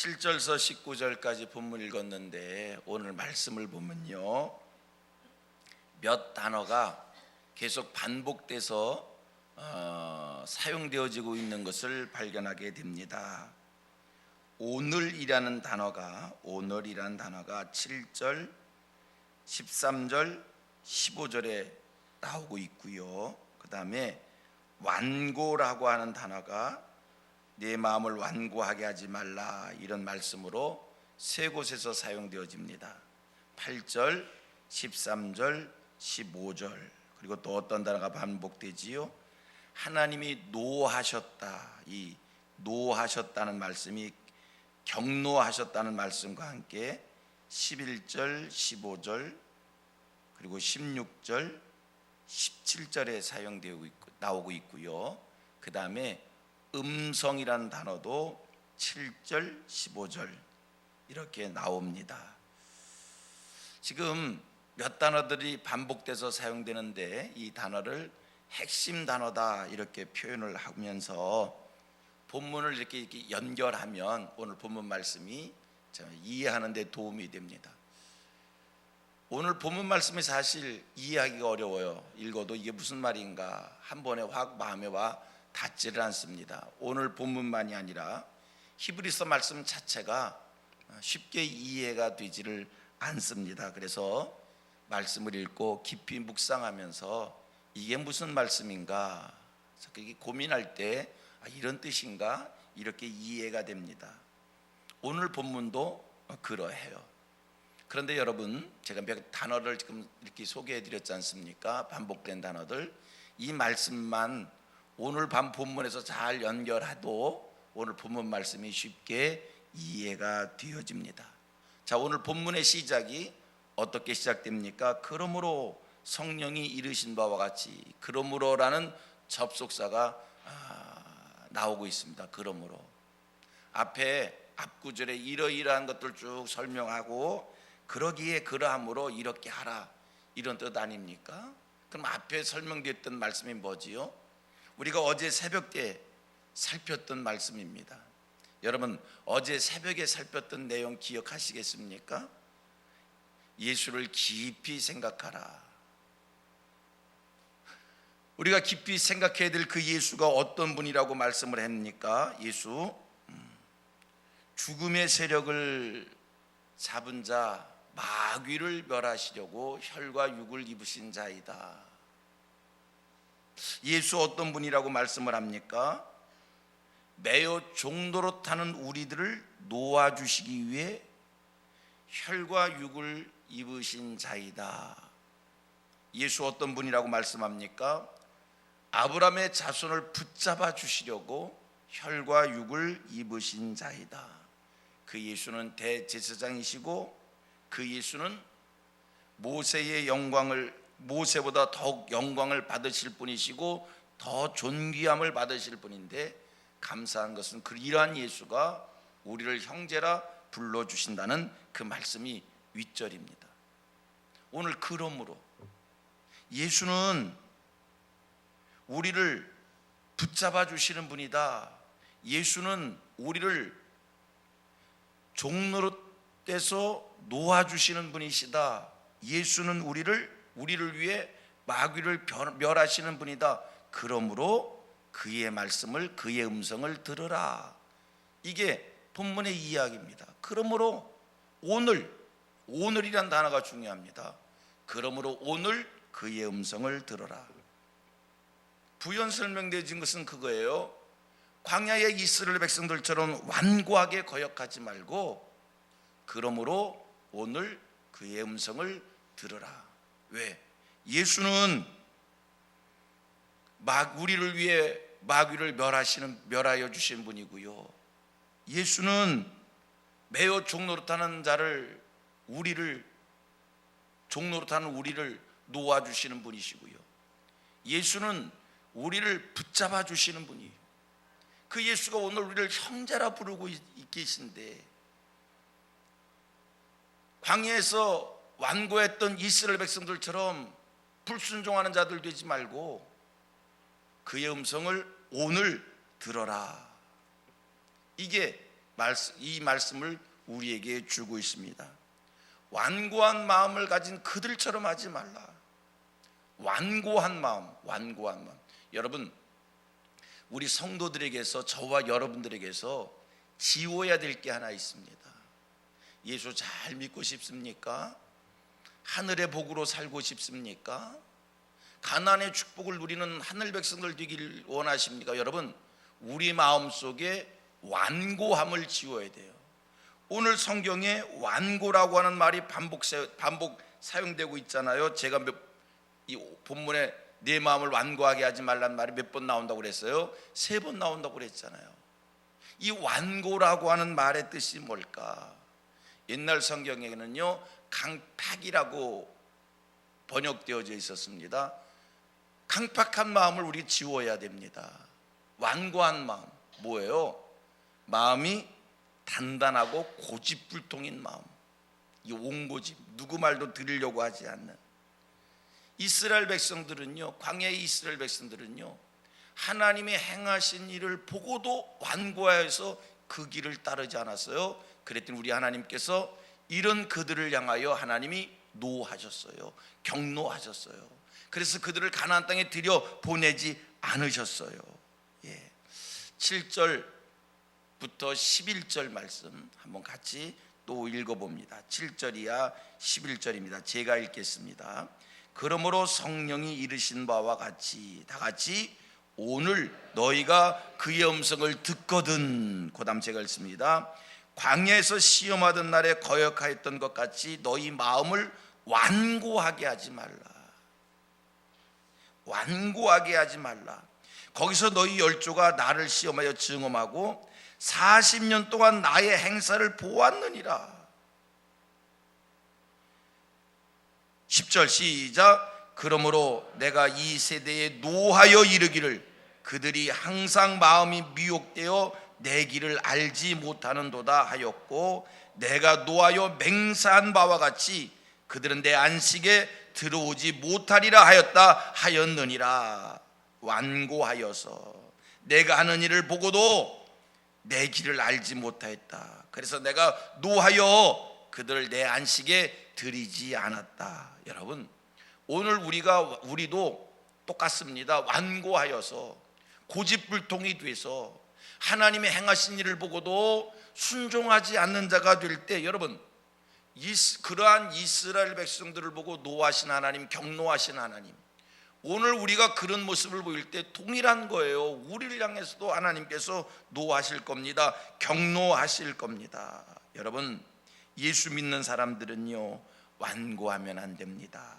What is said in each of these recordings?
7절서 19절까지 본문 읽었는데 오늘 말씀을 보면요, 몇 단어가 계속 반복돼서 사용되어지고 있는 것을 발견하게 됩니다. 오늘이라는 단어가 7절, 13절, 15절에 나오고 있고요. 그 다음에 완고라고 하는 단어가 내 마음을 완고하게 하지 말라, 이런 말씀으로 세 곳에서 사용되어집니다. 8절, 13절, 15절. 그리고 또 어떤 단어가 반복되지요? 하나님이 노하셨다. 이 노하셨다는 말씀이 경노하셨다는 말씀과 함께 11절, 15절, 그리고 16절, 17절에 나오고 있고요. 그 다음에 음성이라는 단어도 7절, 15절 이렇게 나옵니다. 지금 몇 단어들이 반복돼서 사용되는데 이 단어를 핵심 단어다 이렇게 표현을 하면서 본문을 이렇게 연결하면 오늘 본문 말씀이 이해하는 데 도움이 됩니다. 오늘 본문 말씀이 사실 이해하기가 어려워요. 읽어도 이게 무슨 말인가 한 번에 확 마음에 와 닿지를 않습니다. 오늘 본문만이 아니라 히브리서 말씀 자체가 쉽게 이해가 되지를 않습니다. 그래서 말씀을 읽고 깊이 묵상하면서 이게 무슨 말씀인가 고민할 때 이런 뜻인가 이렇게 이해가 됩니다. 오늘 본문도 그러해요. 그런데 여러분, 제가 몇 단어를 지금 이렇게 소개해 드렸지 않습니까? 반복된 단어들. 이 말씀만 오늘 밤 본문에서 잘 연결해도 오늘 본문 말씀이 쉽게 이해가 되어집니다. 자, 오늘 본문의 시작이 어떻게 시작됩니까? 그러므로 성령이 이르신 바와 같이, 그러므로라는 접속사가 나오고 있습니다. 그러므로 앞구절에 이러이러한 것들 쭉 설명하고 그러기에 그러함으로 이렇게 하라, 이런 뜻 아닙니까? 그럼 앞에 설명됐던 말씀이 뭐지요? 우리가 어제 새벽 때 살폈던 말씀입니다. 여러분, 어제 새벽에 살폈던 내용 기억하시겠습니까? 예수를 깊이 생각하라. 우리가 깊이 생각해야 될 그 예수가 어떤 분이라고 말씀을 했습니까? 예수, 죽음의 세력을 잡은 자, 마귀를 멸하시려고 혈과 육을 입으신 자이다. 예수 어떤 분이라고 말씀을 합니까? 매어 종노릇하는 우리들을 놓아주시기 위해 혈과 육을 입으신 자이다. 예수 어떤 분이라고 말씀합니까? 아브라함의 자손을 붙잡아 주시려고 혈과 육을 입으신 자이다. 그 예수는 대제사장이시고 그 예수는 모세보다 더욱 영광을 받으실 분이시고 더 존귀함을 받으실 분인데, 감사한 것은 이러한 예수가 우리를 형제라 불러주신다는 그 말씀이 윗절입니다. 오늘 그러므로 예수는 우리를 붙잡아 주시는 분이다. 예수는 우리를 종노릇에서 놓아주시는 분이시다. 예수는 우리를 위해 마귀를 멸하시는 분이다. 그러므로 그의 말씀을, 그의 음성을 들으라. 이게 본문의 이야기입니다. 그러므로 오늘이란 단어가 중요합니다. 그러므로 오늘 그의 음성을 들어라. 부연 설명되어진 것은 그거예요. 광야의 이스라엘 백성들처럼 완고하게 거역하지 말고 그러므로 오늘 그의 음성을 들으라. 왜? 예수는 우리를 위해 마귀를 멸하여 주신 분이고요. 예수는 매어 종노릇하는 우리를 놓아주시는 분이시고요. 예수는 우리를 붙잡아 주시는 분이에요. 그 예수가 오늘 우리를 형제라 부르고 계신데, 광야에서 완고했던 이스라엘 백성들처럼 불순종하는 자들 되지 말고 그의 음성을 오늘 들어라. 이게 이 말씀을 우리에게 주고 있습니다. 완고한 마음을 가진 그들처럼 하지 말라. 완고한 마음. 여러분, 우리 성도들에게서, 저와 여러분들에게서 지워야 될 게 하나 있습니다. 예수 잘 믿고 싶습니까? 하늘의 복으로 살고 싶습니까? 가나안의 축복을 누리는 하늘 백성들 되길 원하십니까? 여러분, 우리 마음속에 완고함을 지워야 돼요. 오늘 성경에 완고라고 하는 말이 반복 사용되고 있잖아요. 제가 이 본문에 내 마음을 완고하게 하지 말라는 말이 몇 번 나온다고 그랬어요? 3번 나온다고 그랬잖아요. 이 완고라고 하는 말의 뜻이 뭘까? 옛날 성경에는요, 강팍이라고 번역되어져 있었습니다. 강팍한 마음을 우리 지워야 됩니다. 완고한 마음 뭐예요? 마음이 단단하고 고집불통인 마음. 이 온고집, 누구 말도 들으려고 하지 않는 이스라엘 백성들은요, 광야의 이스라엘 백성들은요, 하나님의 행하신 일을 보고도 완고하여서 그 길을 따르지 않았어요. 그랬더니 우리 하나님께서 이런 그들을 향하여 하나님이 노하셨어요. 경노하셨어요. 그래서 그들을 가나안 땅에 들여 보내지 않으셨어요. 7절부터 11절 말씀 한번 같이 또 읽어봅니다. 7절이야 11절입니다. 제가 읽겠습니다. 그러므로 성령이 이르신 바와 같이, 다 같이, 오늘 너희가 그의 음성을 듣거든. 그 다음 제가 읽습니다. 광야에서 시험하던 날에 거역하였던 것 같이 너희 마음을 완고하게 하지 말라. 완고하게 하지 말라. 거기서 너희 열조가 나를 시험하여 증언하고 40년 동안 나의 행사를 보았느니라. 10절 시작. 그러므로 내가 이 세대에 노하여 이르기를 그들이 항상 마음이 미혹되어 내 길을 알지 못하는도다 하였고, 내가 노하여 맹세한 바와 같이 그들은 내 안식에 들어오지 못하리라 하였느니라. 완고하여서 내가 하는 일을 보고도 내 길을 알지 못하였다. 그래서 내가 노하여 그들을 내 안식에 들이지 않았다. 여러분, 오늘 우리도 똑같습니다. 완고하여서 고집불통이 돼서 하나님의 행하신 일을 보고도 순종하지 않는 자가 될 때, 여러분, 그러한 이스라엘 백성들을 보고 노하신 하나님, 경노하신 하나님, 오늘 우리가 그런 모습을 보일 때 동일한 거예요. 우리를 향해서도 하나님께서 노하실 겁니다. 경노하실 겁니다. 여러분, 예수 믿는 사람들은요, 완고하면 안 됩니다.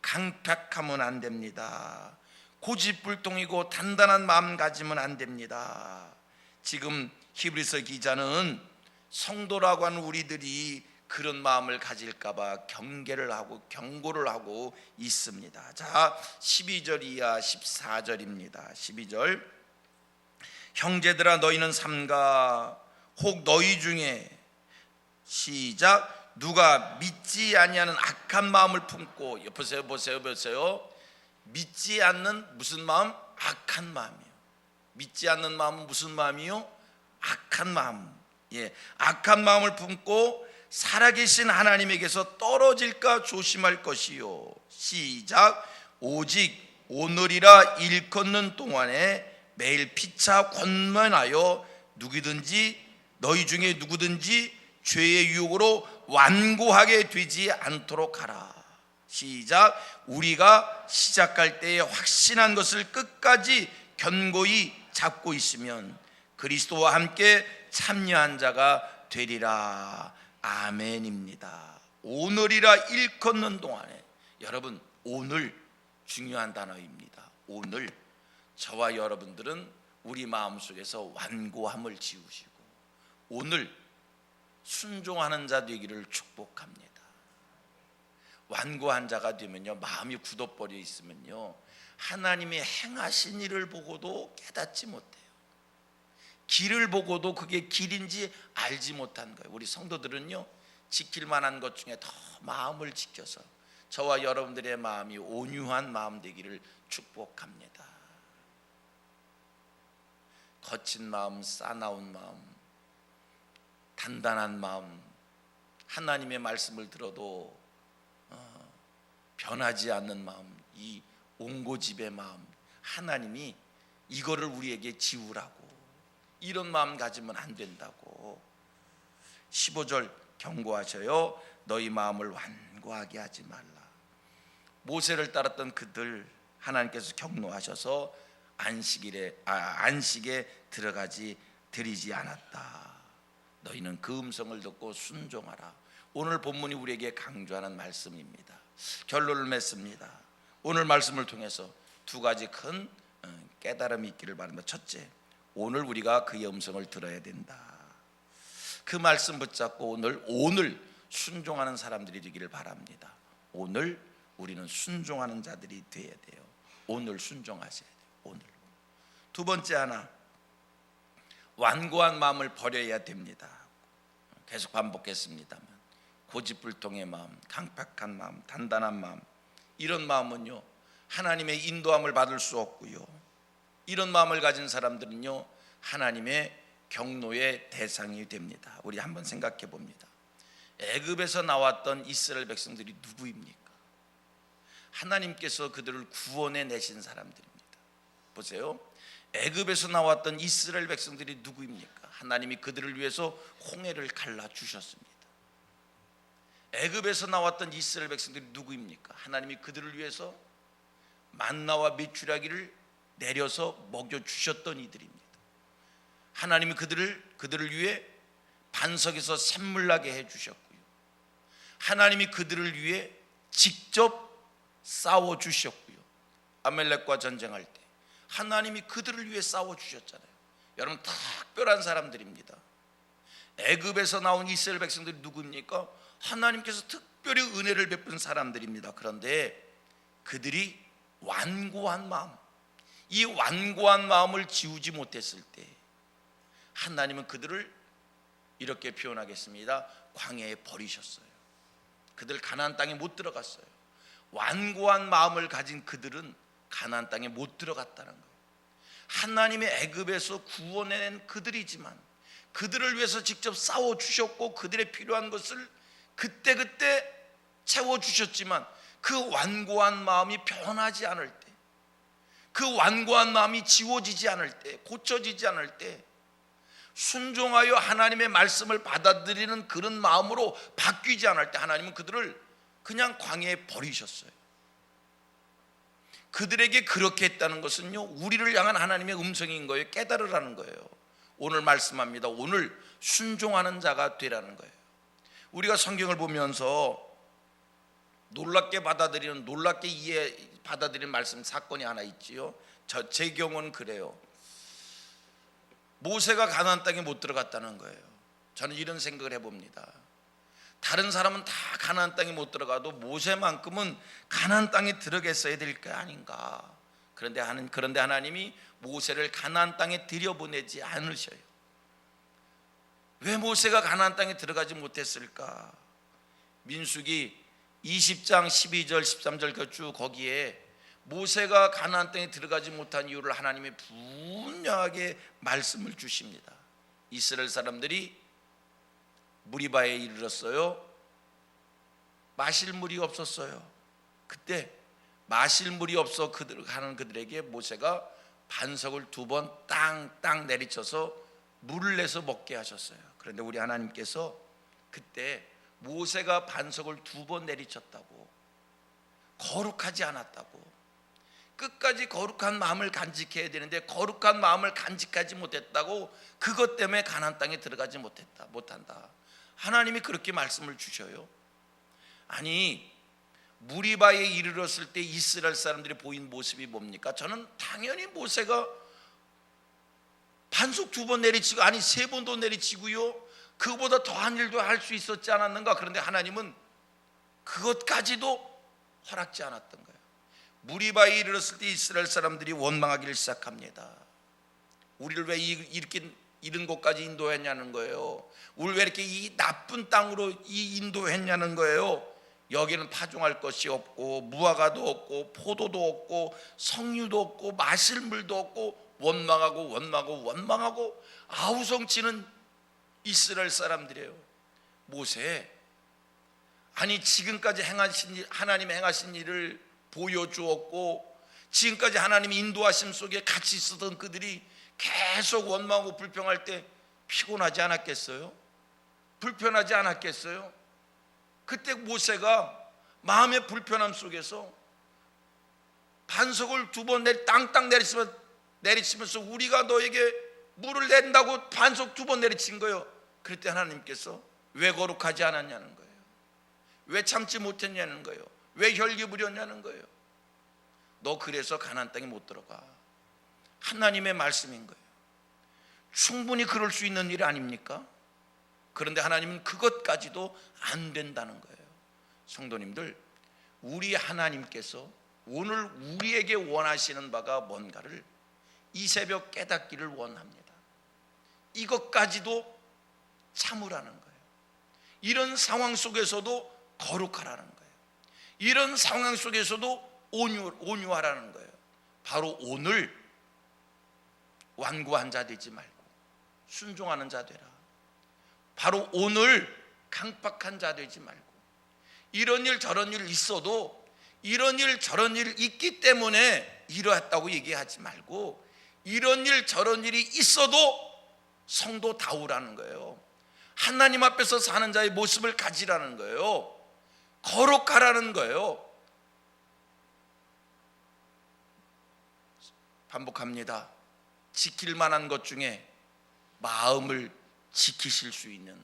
강팍하면 안 됩니다. 고집불통이고 단단한 마음 가지면 안 됩니다. 지금 히브리서 기자는 성도라고 하는 우리들이 그런 마음을 가질까봐 경고를 하고 있습니다. 자, 12절 이하 14절입니다. 12절. 형제들아 너희는 삼가 혹 너희 중에, 시작, 누가 믿지 아니하는 악한 마음을 품고, 보세요. 믿지 않는 무슨 마음? 악한 마음이요. 믿지 않는 마음은 무슨 마음이요? 악한 마음. 악한 마음을 품고 살아계신 하나님에게서 떨어질까 조심할 것이요. 시작. 오직 오늘이라 일컫는 동안에 매일 피차 권면하여 너희 중에 누구든지 죄의 유혹으로 완고하게 되지 않도록 하라. 시작. 우리가 시작할 때에 확신한 것을 끝까지 견고히 잡고 있으면 그리스도와 함께 참여한 자가 되리라. 아멘입니다. 오늘이라 일컫는 동안에, 여러분, 오늘 중요한 단어입니다. 오늘 저와 여러분들은 우리 마음속에서 완고함을 지우시고 오늘 순종하는 자 되기를 축복합니다. 완고한 자가 되면요, 마음이 굳어버려 있으면요, 하나님의 행하신 일을 보고도 깨닫지 못해요. 길을 보고도 그게 길인지 알지 못한 거예요. 우리 성도들은요, 지킬 만한 것 중에 더 마음을 지켜서 저와 여러분들의 마음이 온유한 마음 되기를 축복합니다. 거친 마음, 싸나운 마음, 단단한 마음, 하나님의 말씀을 들어도 변하지 않는 마음, 이 옹고집의 마음, 하나님이 이거를 우리에게 지우라고, 이런 마음 가지면 안 된다고. 15절 경고하셔요. 너희 마음을 완고하게 하지 말라. 모세를 따랐던 그들 하나님께서 경노하셔서 안식에 들어가지 드리지 않았다. 너희는 그 음성을 듣고 순종하라. 오늘 본문이 우리에게 강조하는 말씀입니다. 결론을 맺습니다. 오늘 말씀을 통해서 두 가지 큰 깨달음이 있기를 바랍니다. 첫째, 오늘 우리가 그의 음성을 들어야 된다. 그 말씀 붙잡고 오늘 순종하는 사람들이 되기를 바랍니다. 오늘 우리는 순종하는 자들이 되어야 돼요. 오늘 순종하셔야 돼요. 오늘. 두 번째 하나, 완고한 마음을 버려야 됩니다. 계속 반복했습니다만, 고집불통의 마음, 강팍한 마음, 단단한 마음, 이런 마음은요 하나님의 인도함을 받을 수 없고요, 이런 마음을 가진 사람들은요 하나님의 경노의 대상이 됩니다. 우리 한번 생각해 봅니다. 애굽에서 나왔던 이스라엘 백성들이 누구입니까? 하나님께서 그들을 구원해 내신 사람들입니다. 보세요. 애굽에서 나왔던 이스라엘 백성들이 누구입니까? 하나님이 그들을 위해서 홍해를 갈라 주셨습니다. 애굽에서 나왔던 이스라엘 백성들이 누구입니까? 하나님이 그들을 위해서 만나와 메추라기를 내려서 먹여 주셨던 이들입니다. 하나님이 그들을 위해 반석에서 샘물 나게 해 주셨고요, 하나님이 그들을 위해 직접 싸워 주셨고요, 아멜렉과 전쟁할 때 하나님이 그들을 위해 싸워 주셨잖아요. 여러분, 특별한 사람들입니다. 애굽에서 나온 이스라엘 백성들이 누구입니까? 하나님께서 특별히 은혜를 베푼 사람들입니다. 그런데 그들이 완고한 마음, 이 완고한 마음을 지우지 못했을 때 하나님은 그들을 이렇게 표현하겠습니다. 광야에 버리셨어요. 그들 가나안 땅에 못 들어갔어요. 완고한 마음을 가진 그들은 가나안 땅에 못 들어갔다는 거예요. 하나님의 애굽에서 구원해낸 그들이지만 그들을 위해서 직접 싸워주셨고 그들의 필요한 것을 그때그때 채워주셨지만 그 완고한 마음이 변하지 않을 때, 그 완고한 마음이 지워지지 않을 때, 고쳐지지 않을 때 순종하여 하나님의 말씀을 받아들이는 그런 마음으로 바뀌지 않을 때 하나님은 그들을 그냥 광야에 버리셨어요. 그들에게 그렇게 했다는 것은요 우리를 향한 하나님의 음성인 거예요. 깨달으라는 거예요. 오늘 말씀합니다. 오늘 순종하는 자가 되라는 거예요. 우리가 성경을 보면서 놀랍게 받아들이는, 놀랍게 받아들이는 말씀 사건이 하나 있지요. 제 경우는 그래요. 모세가 가나안 땅에 못 들어갔다는 거예요. 저는 이런 생각을 해봅니다. 다른 사람은 다 가나안 땅에 못 들어가도 모세만큼은 가나안 땅에 들어갔어야 될 게 아닌가. 그런데 하나님이 모세를 가나안 땅에 들여보내지 않으셔요. 왜 모세가 가나안 땅에 들어가지 못했을까? 민수기 20장 12절 13절 쭉 거기에 모세가 가나안 땅에 들어가지 못한 이유를 하나님이 분명하게 말씀을 주십니다. 이스라엘 사람들이 무리바에 이르렀어요. 마실 물이 없었어요. 그때 마실 물이 없어 가는 그들에게 모세가 반석을 2번 땅 내리쳐서 물을 내서 먹게 하셨어요. 그런데 우리 하나님께서 그때 모세가 반석을 2번 내리쳤다고, 거룩하지 않았다고, 끝까지 거룩한 마음을 간직해야 되는데 거룩한 마음을 간직하지 못했다고, 그것 때문에 가나안 땅에 들어가지 못한다. 하나님이 그렇게 말씀을 주셔요. 아니, 무리바에 이르렀을 때 이스라엘 사람들이 보인 모습이 뭡니까? 저는 당연히 모세가 반석 2번 내리치고, 아니 3번도 내리치고요, 그보다 더한 일도 할 수 있었지 않았는가? 그런데 하나님은 그것까지도 허락지 않았던 거예요. 무리바에 이르렀을 때 이스라엘 사람들이 원망하기를 시작합니다. 우리를 왜 이렇게 이런 곳까지 인도했냐는 거예요. 우리를 왜 이렇게 이 나쁜 땅으로 인도했냐는 거예요. 여기는 파종할 것이 없고 무화과도 없고 포도도 없고 석류도 없고 마실 물도 없고 원망하고 아우성치는 이스라엘 사람들이에요. 모세, 아니 지금까지 하나님이 행하신 일을 보여주었고 지금까지 하나님이 인도하심 속에 같이 있었던 그들이 계속 원망하고 불평할 때 피곤하지 않았겠어요? 불편하지 않았겠어요? 그때 모세가 마음의 불편함 속에서 반석을 2번 땅땅 내리치면서 우리가 너에게 물을 낸다고 반석 2번 내리친 거예요. 그때 하나님께서 왜 거룩하지 않았냐는 거예요. 왜 참지 못했냐는 거예요. 왜 혈기 부렸냐는 거예요. 너 그래서 가나안 땅에 못 들어가. 하나님의 말씀인 거예요. 충분히 그럴 수 있는 일 아닙니까? 그런데 하나님은 그것까지도 안 된다는 거예요. 성도님들, 우리 하나님께서 오늘 우리에게 원하시는 바가 뭔가를 이 새벽 깨닫기를 원합니다. 이것까지도 참으라는 거예요. 이런 상황 속에서도 거룩하라는 거예요. 이런 상황 속에서도 온유하라는 거예요. 바로 오늘 완고한 자 되지 말고 순종하는 자 되라. 바로 오늘 강팍한 자 되지 말고 이런 일 저런 일 있어도 이런 일 저런 일 있기 때문에 이러했다고 얘기하지 말고 이런 일 저런 일이 있어도 성도다우라는 거예요. 하나님 앞에서 사는 자의 모습을 가지라는 거예요. 거룩하라는 거예요. 반복합니다. 지킬 만한 것 중에 마음을 지키실 수 있는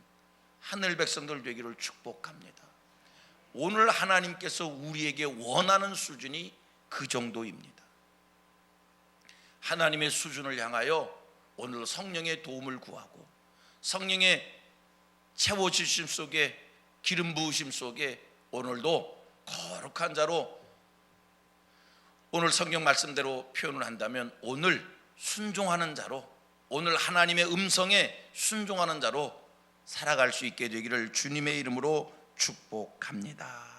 하늘 백성들 되기를 축복합니다. 오늘 하나님께서 우리에게 원하는 수준이 그 정도입니다. 하나님의 수준을 향하여 오늘 성령의 도움을 구하고 성령의 채워주심 속에 기름 부으심 속에 오늘도 거룩한 자로 오늘 성경 말씀대로 표현을 한다면 오늘 순종하는 자로 오늘 하나님의 음성에 순종하는 자로 살아갈 수 있게 되기를 주님의 이름으로 축복합니다.